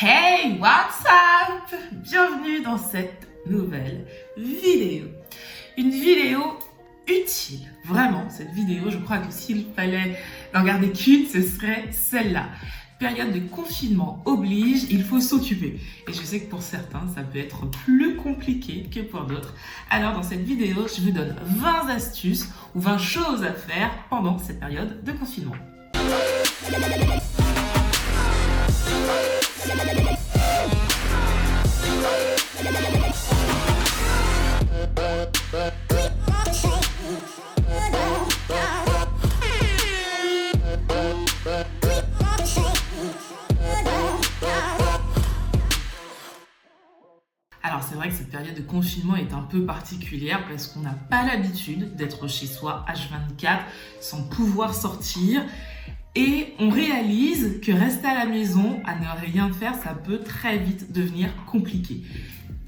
Hey, what's up? Bienvenue dans cette nouvelle vidéo. Une vidéo utile. Vraiment, cette vidéo, je crois que s'il fallait en garder qu'une, ce serait celle-là. Période de confinement oblige, il faut s'occuper. Et je sais que pour certains, ça peut être plus compliqué que pour d'autres. Alors dans cette vidéo, je vous donne 20 astuces ou 20 choses à faire pendant cette période de confinement. Alors c'est vrai que cette période de confinement est un peu particulière parce qu'on n'a pas l'habitude d'être chez soi H24 sans pouvoir sortir et on réalise que rester à la maison à ne rien faire, ça peut très vite devenir compliqué.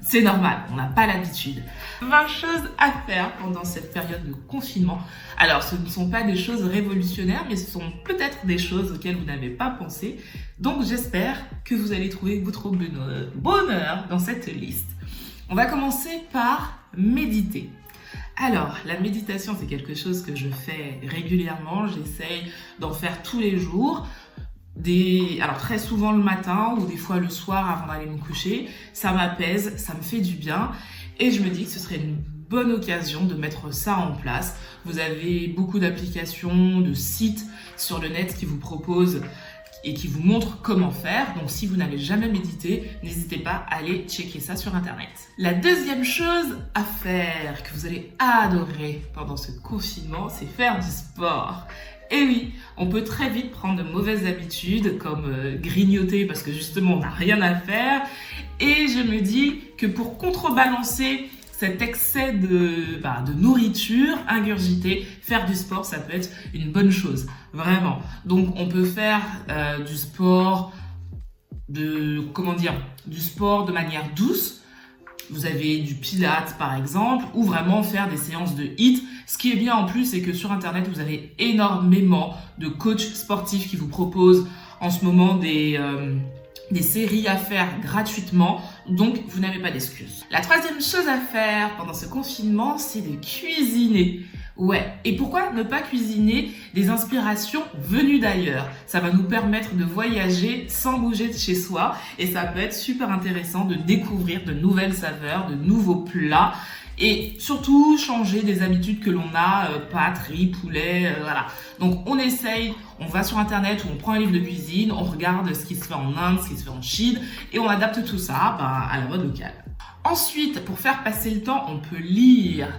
C'est normal, on n'a pas l'habitude. 20 choses à faire pendant cette période de confinement. Alors, ce ne sont pas des choses révolutionnaires, mais ce sont peut-être des choses auxquelles vous n'avez pas pensé. Donc, j'espère que vous allez trouver votre bonheur dans cette liste. On va commencer par méditer. Alors, la méditation, c'est quelque chose que je fais régulièrement. J'essaye d'en faire tous les jours. Alors très souvent le matin ou des fois le soir avant d'aller me coucher, ça m'apaise, ça me fait du bien et je me dis que ce serait une bonne occasion de mettre ça en place. Vous avez beaucoup d'applications, de sites sur le net qui vous proposent et qui vous montrent comment faire. Donc si vous n'avez jamais médité, n'hésitez pas à aller checker ça sur internet. La deuxième chose à faire que vous allez adorer pendant ce confinement, c'est faire du sport. Et oui, on peut très vite prendre de mauvaises habitudes comme grignoter parce que justement on n'a rien à faire. Et je me dis que pour contrebalancer cet excès de nourriture ingurgitée, faire du sport, ça peut être une bonne chose, vraiment. Donc on peut faire du sport de manière douce. Vous avez du pilates par exemple, ou vraiment faire des séances de HIIT. Ce qui est bien en plus, c'est que sur internet, vous avez énormément de coachs sportifs qui vous proposent en ce moment des séries à faire gratuitement. Donc, vous n'avez pas d'excuses. La troisième chose à faire pendant ce confinement, c'est de cuisiner. Ouais, et pourquoi ne pas cuisiner des inspirations venues d'ailleurs? Ça va nous permettre de voyager sans bouger de chez soi et ça peut être super intéressant de découvrir de nouvelles saveurs, de nouveaux plats et surtout changer des habitudes que l'on a, pâtes, riz, poulet, voilà. Donc on essaye, on va sur internet ou on prend un livre de cuisine, on regarde ce qui se fait en Inde, ce qui se fait en Chine et on adapte tout ça à la mode locale. Ensuite, pour faire passer le temps, on peut lire.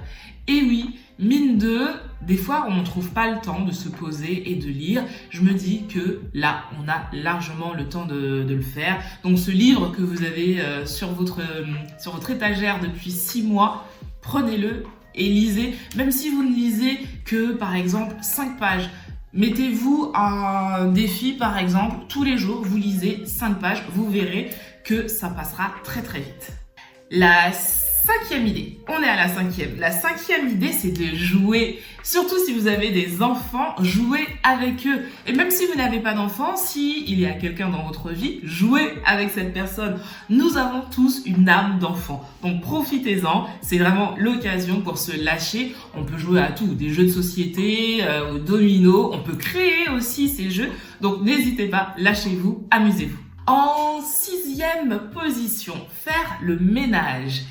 Et oui, mine de, des fois on ne trouve pas le temps de se poser et de lire. Je me dis que là, on a largement le temps de le faire. Donc ce livre que vous avez sur votre étagère depuis 6 mois, prenez-le et lisez. Même si vous ne lisez que par exemple 5 pages, mettez-vous un défi par exemple, tous les jours vous lisez 5 pages, vous verrez que ça passera très très vite. La 5e idée, on est à la 5e. La 5e idée, c'est de jouer. Surtout si vous avez des enfants, jouez avec eux. Et même si vous n'avez pas d'enfants, s'il y a quelqu'un dans votre vie, jouez avec cette personne. Nous avons tous une âme d'enfant. Donc profitez-en, c'est vraiment l'occasion pour se lâcher. On peut jouer à tout, des jeux de société, au domino, on peut créer aussi ces jeux. Donc n'hésitez pas, lâchez-vous, amusez-vous. En 6e position, faire le ménage.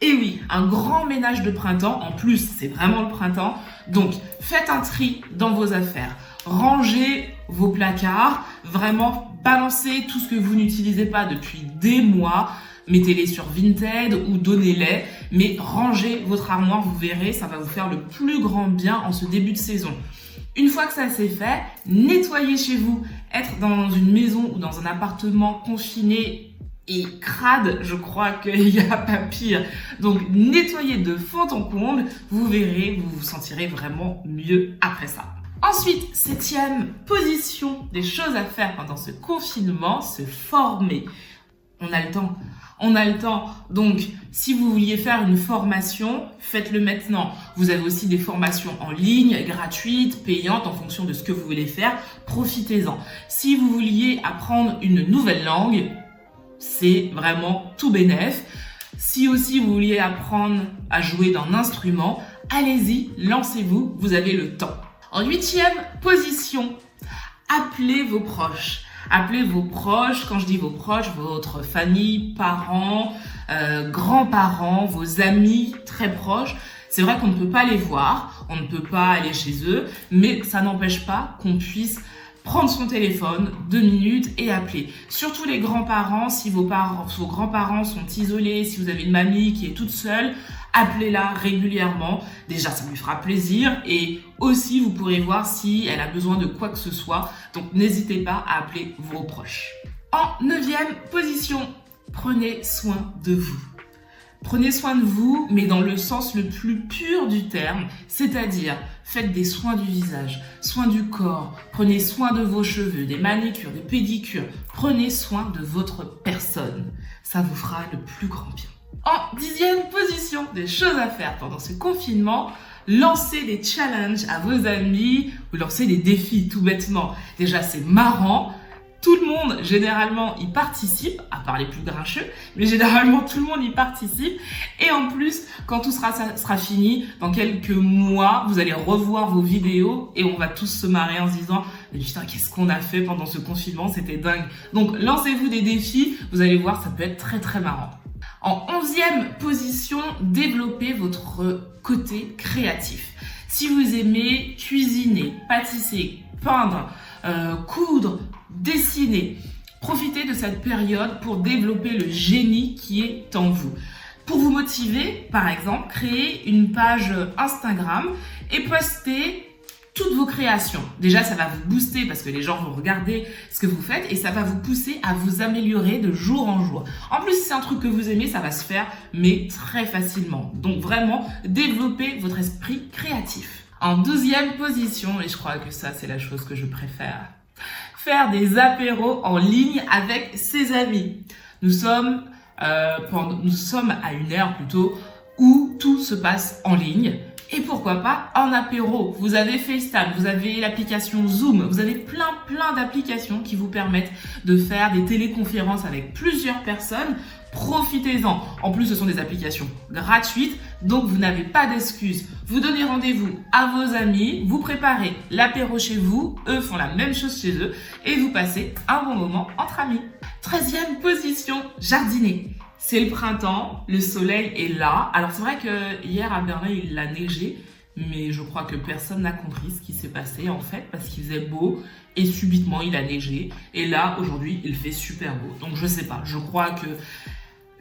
Et oui, un grand ménage de printemps, en plus c'est vraiment le printemps, donc faites un tri dans vos affaires, rangez vos placards, vraiment balancez tout ce que vous n'utilisez pas depuis des mois, mettez-les sur Vinted ou donnez-les, mais rangez votre armoire, vous verrez, ça va vous faire le plus grand bien en ce début de saison. Une fois que ça c'est fait, nettoyez chez vous, être dans une maison ou dans un appartement confiné et crade, je crois qu'il n'y a pas pire. Donc, nettoyez de fond en comble, vous verrez, vous vous sentirez vraiment mieux après ça. Ensuite, 7e position des choses à faire pendant ce confinement, se former. On a le temps. On a le temps. Donc, si vous vouliez faire une formation, faites-le maintenant. Vous avez aussi des formations en ligne, gratuites, payantes, en fonction de ce que vous voulez faire. Profitez-en. Si vous vouliez apprendre une nouvelle langue, c'est vraiment tout bénef. Si aussi vous vouliez apprendre à jouer d'un instrument, allez-y, lancez-vous, vous avez le temps. En 8e position, appelez vos proches. Appelez vos proches, quand je dis vos proches, votre famille, parents, grands-parents, vos amis très proches. C'est vrai qu'on ne peut pas les voir, on ne peut pas aller chez eux, mais ça n'empêche pas qu'on puisse prendre son téléphone 2 minutes et appeler. Surtout les grands-parents, si vos grands-parents sont isolés, si vous avez une mamie qui est toute seule, appelez-la régulièrement. Déjà, ça lui fera plaisir et aussi vous pourrez voir si elle a besoin de quoi que ce soit. Donc, n'hésitez pas à appeler vos proches. En 9e position, prenez soin de vous. Prenez soin de vous, mais dans le sens le plus pur du terme, c'est-à-dire faites des soins du visage, soins du corps, prenez soin de vos cheveux, des manicures, des pédicures, prenez soin de votre personne. Ça vous fera le plus grand bien. En 10e position, des choses à faire pendant ce confinement, lancez des challenges à vos amis ou lancez des défis tout bêtement. Déjà, c'est marrant. Tout le monde, généralement, y participe, à part les plus grincheux, mais généralement, tout le monde y participe. Et en plus, quand tout sera fini, dans quelques mois, vous allez revoir vos vidéos et on va tous se marrer en se disant « Mais putain, qu'est-ce qu'on a fait pendant ce confinement? C'était dingue !» Donc, lancez-vous des défis, vous allez voir, ça peut être très très marrant. En 11e position, développez votre côté créatif. Si vous aimez cuisiner, pâtisser, peindre, coudre, dessiner, profitez de cette période pour développer le génie qui est en vous. Pour vous motiver, par exemple, créez une page Instagram et postez toutes vos créations. Déjà, ça va vous booster parce que les gens vont regarder ce que vous faites et ça va vous pousser à vous améliorer de jour en jour. En plus, si c'est un truc que vous aimez, ça va se faire, mais très facilement. Donc vraiment, développez votre esprit créatif. En 12e position, et je crois que ça, c'est la chose que je préfère, faire des apéros en ligne avec ses amis. Nous sommes à une ère plutôt où tout se passe en ligne. Et pourquoi pas en apéro. Vous avez FaceTime, vous avez l'application Zoom, vous avez plein d'applications qui vous permettent de faire des téléconférences avec plusieurs personnes. Profitez-en. En plus, ce sont des applications gratuites, donc vous n'avez pas d'excuses. Vous donnez rendez-vous à vos amis, vous préparez l'apéro chez vous, eux font la même chose chez eux et vous passez un bon moment entre amis. 13e position, jardiner. C'est le printemps, le soleil est là. Alors c'est vrai que hier à Berlin, il a neigé, mais je crois que personne n'a compris ce qui s'est passé en fait, parce qu'il faisait beau et subitement il a neigé. Et là, aujourd'hui, il fait super beau. Donc je sais pas, je crois que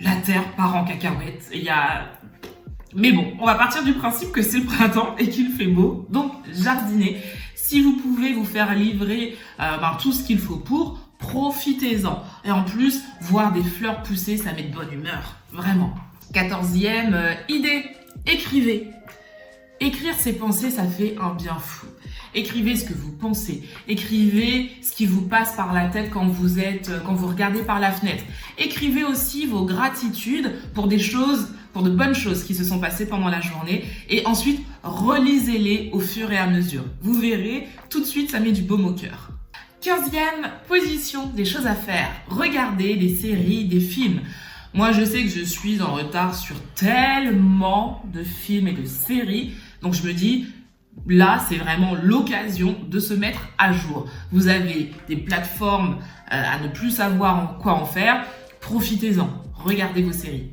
la terre part en cacahuète. Mais bon, on va partir du principe que c'est le printemps et qu'il fait beau. Donc jardiner. Si vous pouvez vous faire livrer tout ce qu'il faut pour, profitez-en. Et en plus, voir des fleurs pousser, ça met de bonne humeur. Vraiment. 14e idée, écrivez. Écrire ses pensées, ça fait un bien fou. Écrivez ce que vous pensez. Écrivez ce qui vous passe par la tête quand vous regardez par la fenêtre. Écrivez aussi vos gratitudes pour de bonnes choses qui se sont passées pendant la journée. Et ensuite, relisez-les au fur et à mesure. Vous verrez, tout de suite, ça met du baume au cœur. 15e position, des choses à faire. Regardez des séries, des films. Moi, je sais que je suis en retard sur tellement de films et de séries. Donc, je me dis, là, c'est vraiment l'occasion de se mettre à jour. Vous avez des plateformes à ne plus savoir quoi en faire. Profitez-en. Regardez vos séries.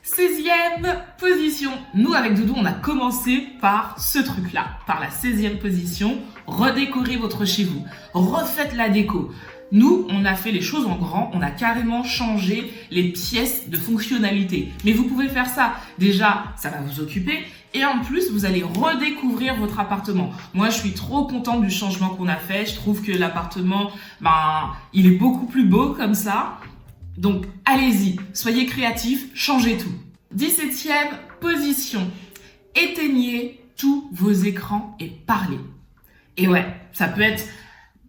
16e position. Nous, avec Doudou, on a commencé par ce truc-là, par la 16e position. Redécorez votre chez vous. Refaites la déco. Nous, on a fait les choses en grand. On a carrément changé les pièces de fonctionnalité. Mais vous pouvez faire ça. Déjà, ça va vous occuper. Et en plus, vous allez redécouvrir votre appartement. Moi, je suis trop contente du changement qu'on a fait. Je trouve que l'appartement, il est beaucoup plus beau comme ça. Donc, allez-y, soyez créatifs, changez tout. 17e position, éteignez tous vos écrans et parlez. Et ouais, ça peut être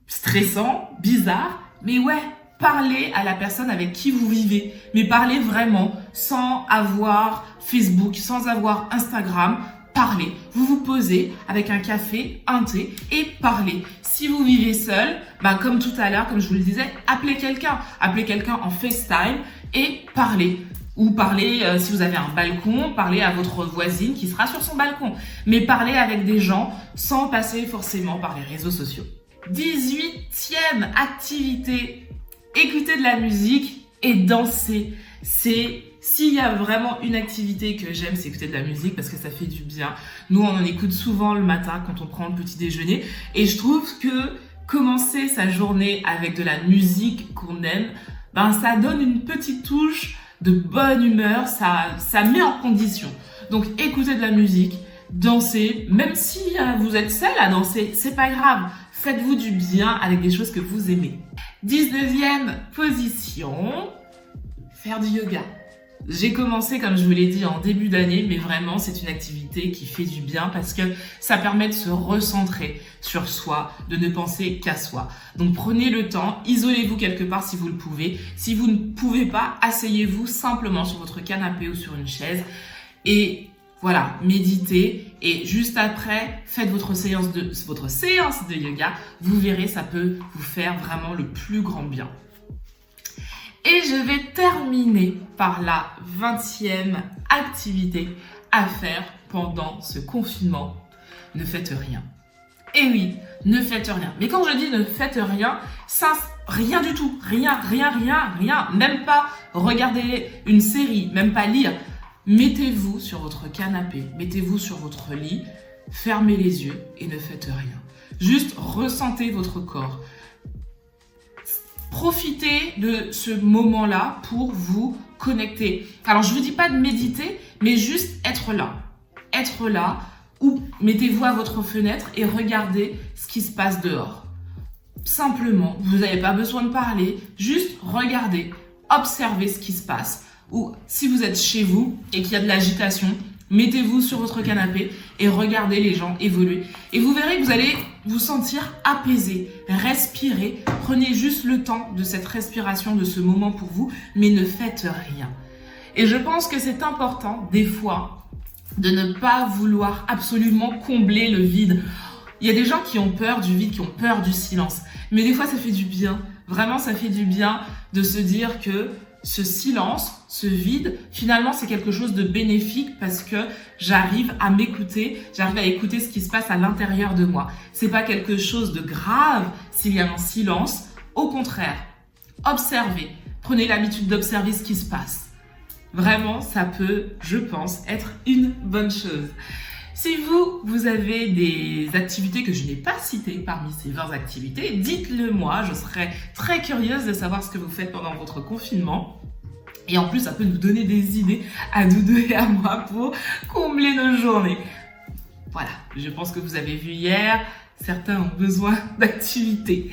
stressant, bizarre, mais ouais, parlez à la personne avec qui vous vivez. Mais parlez vraiment, sans avoir Facebook, sans avoir Instagram. Parlez. Vous vous posez avec un café, un thé et parlez. Si vous vivez seul, comme tout à l'heure, comme je vous le disais, appelez quelqu'un. Appelez quelqu'un en FaceTime et parlez. Ou parlez, si vous avez un balcon, parlez à votre voisine qui sera sur son balcon. Mais parlez avec des gens sans passer forcément par les réseaux sociaux. 18e activité, écouter de la musique et danser. S'il y a vraiment une activité que j'aime, c'est écouter de la musique parce que ça fait du bien. Nous, on en écoute souvent le matin quand on prend le petit déjeuner. Et je trouve que commencer sa journée avec de la musique qu'on aime, ça donne une petite touche de bonne humeur, ça met en condition. Donc, écoutez de la musique, dansez, même si vous êtes seul à danser, c'est pas grave. Faites-vous du bien avec des choses que vous aimez. 19e position, faire du yoga. J'ai commencé, comme je vous l'ai dit, en début d'année, mais vraiment, c'est une activité qui fait du bien parce que ça permet de se recentrer sur soi, de ne penser qu'à soi. Donc, prenez le temps, isolez-vous quelque part si vous le pouvez. Si vous ne pouvez pas, asseyez-vous simplement sur votre canapé ou sur une chaise et voilà, méditez. Et juste après, faites votre séance de yoga. Vous verrez, ça peut vous faire vraiment le plus grand bien. Et je vais terminer par la 20e activité à faire pendant ce confinement. Ne faites rien. Eh oui, ne faites rien. Mais quand je dis ne faites rien, ça, rien du tout. Rien. Même pas regarder une série, même pas lire. Mettez-vous sur votre canapé, mettez-vous sur votre lit, fermez les yeux et ne faites rien. Juste ressentez votre corps. Profitez de ce moment-là pour vous connecter. Alors, je ne vous dis pas de méditer, mais juste être là. Être là ou mettez-vous à votre fenêtre et regardez ce qui se passe dehors. Simplement, vous n'avez pas besoin de parler, juste regardez, observez ce qui se passe. Ou si vous êtes chez vous et qu'il y a de l'agitation, mettez-vous sur votre canapé et regardez les gens évoluer. Et vous verrez que vous allez vous sentir apaisé, respirer. Prenez juste le temps de cette respiration, de ce moment pour vous, mais ne faites rien. Et je pense que c'est important, des fois, de ne pas vouloir absolument combler le vide. Il y a des gens qui ont peur du vide, qui ont peur du silence. Mais des fois, ça fait du bien. Vraiment, ça fait du bien de se dire que ce silence, ce vide, finalement, c'est quelque chose de bénéfique parce que j'arrive à m'écouter, j'arrive à écouter ce qui se passe à l'intérieur de moi. C'est pas quelque chose de grave s'il y a un silence. Au contraire, observez. Prenez l'habitude d'observer ce qui se passe. Vraiment, ça peut, je pense, être une bonne chose. Si vous avez des activités que je n'ai pas citées parmi ces 20 activités, dites-le moi, je serais très curieuse de savoir ce que vous faites pendant votre confinement. Et en plus, ça peut nous donner des idées à nous deux et à moi pour combler nos journées. Voilà, je pense que vous avez vu hier, certains ont besoin d'activités.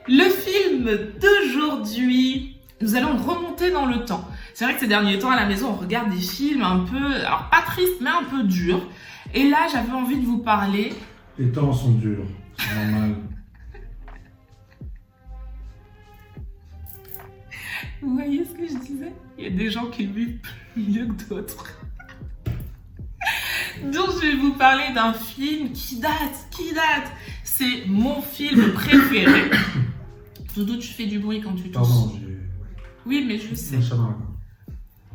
Le film d'aujourd'hui, nous allons remonter dans le temps. C'est vrai que ces derniers temps à la maison, on regarde des films un peu, alors pas tristes, mais un peu durs. Et là, j'avais envie de vous parler. Les temps sont durs, c'est normal. Vous voyez ce que je disais? Il y a des gens qui vivent mieux que d'autres. Donc, je vais vous parler d'un film qui date. C'est mon film préféré. Doudou, tu fais du bruit quand tu tousses. Pardon, Oui, mais je sais.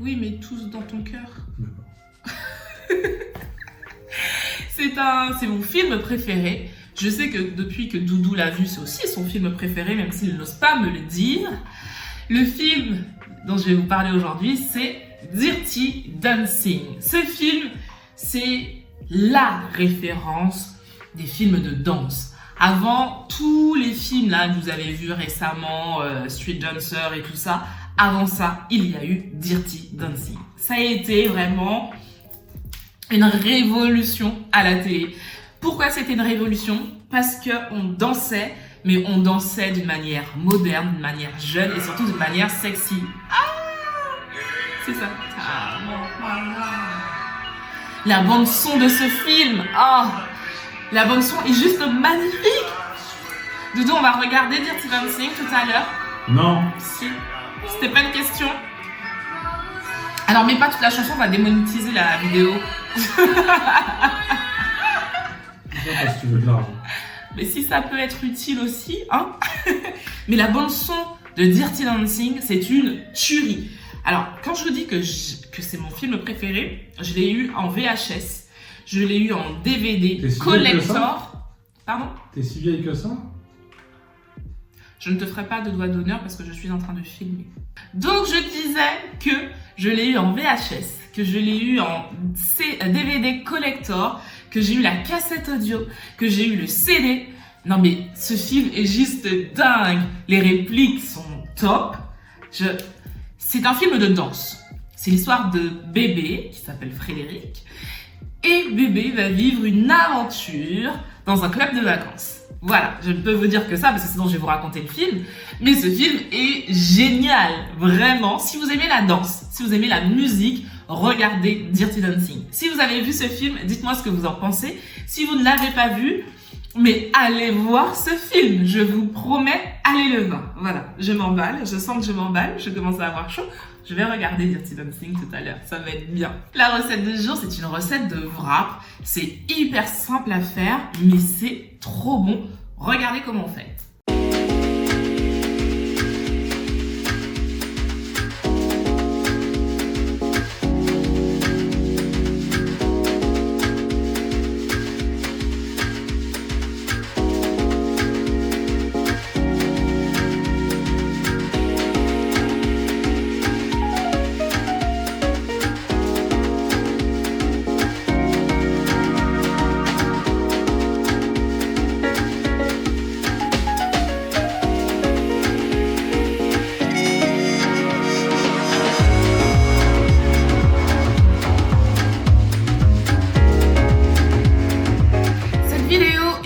Oui, mais tousse dans ton cœur. C'est mon film préféré. Je sais que depuis que Doudou l'a vu, c'est aussi son film préféré, même s'il n'ose pas me le dire. Le film dont je vais vous parler aujourd'hui, c'est Dirty Dancing. Ce film, c'est la référence des films de danse. Avant tous les films là que vous avez vus récemment, Street Dancer et tout ça, avant ça, il y a eu Dirty Dancing. Ça a été vraiment une révolution à la télé. Pourquoi c'était une révolution? Parce qu'on dansait, mais on dansait d'une manière moderne, d'une manière jeune et surtout d'une manière sexy. Ah, c'est ça. Ah, la bande son de ce film, la bande son est juste magnifique. Doudou, on va regarder Dirty Dancing tout à l'heure. Non. Si. C'était pas une question. Alors, mets pas toute la chanson, on va démonétiser la vidéo. Parce que tu veux de l'argent. Mais si ça peut être utile aussi, hein. Mais la bande son de Dirty Dancing, c'est une tuerie. Alors, quand je vous dis que c'est mon film préféré, je l'ai eu en VHS, je l'ai eu en DVD T'es si collector. Pardon? T'es si vieille que ça? Je ne te ferai pas de doigt d'honneur parce que je suis en train de filmer. Donc, je disais que je l'ai eu en VHS, que je l'ai eu en DVD collector, que j'ai eu la cassette audio, que j'ai eu le CD. Non mais ce film est juste dingue. Les répliques sont top. C'est un film de danse. C'est l'histoire de bébé qui s'appelle Frédéric. Et bébé va vivre une aventure dans un club de vacances. Voilà, je ne peux vous dire que ça parce que sinon je vais vous raconter le film. Mais ce film est génial, vraiment. Si vous aimez la danse, si vous aimez la musique, regardez Dirty Dancing. Si vous avez vu ce film, dites-moi ce que vous en pensez. Si vous ne l'avez pas vu, mais allez voir ce film, je vous promets, allez le voir. Voilà, je m'emballe, je sens que je m'emballe, je commence à avoir chaud. Je vais regarder Dirty Dancing tout à l'heure, ça va être bien. La recette du jour, c'est une recette de wrap. C'est hyper simple à faire, mais c'est trop bon. Regardez comment on fait.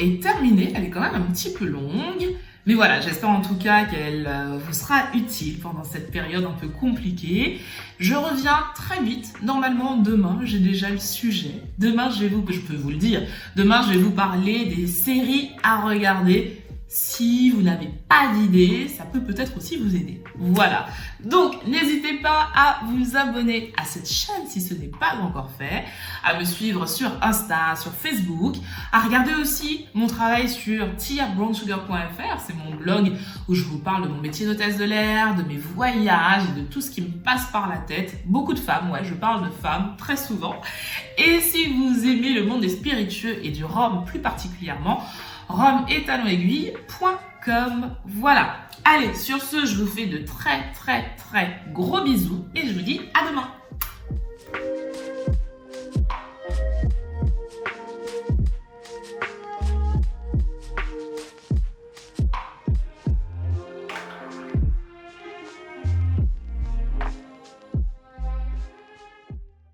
Est terminée, elle est quand même un petit peu longue, mais voilà, j'espère en tout cas qu'elle vous sera utile pendant cette période un peu compliquée. Je reviens très vite, normalement demain, j'ai déjà le sujet. Demain, je peux vous le dire, demain je vais vous parler des séries à regarder. Si vous n'avez pas d'idée, ça peut peut-être aussi vous aider. Voilà. Donc, n'hésitez pas à vous abonner à cette chaîne si ce n'est pas encore fait, à me suivre sur Insta, sur Facebook, à regarder aussi mon travail sur tiabrownsugar.fr, c'est mon blog où je vous parle de mon métier d'hôtesse de l'air, de mes voyages et de tout ce qui me passe par la tête. Beaucoup de femmes, ouais, je parle de femmes très souvent. Et si vous aimez le monde des spiritueux et du rhum plus particulièrement, rhumetalon-aiguille.com. Voilà. Allez, sur ce, je vous fais de très gros bisous et je vous dis à demain.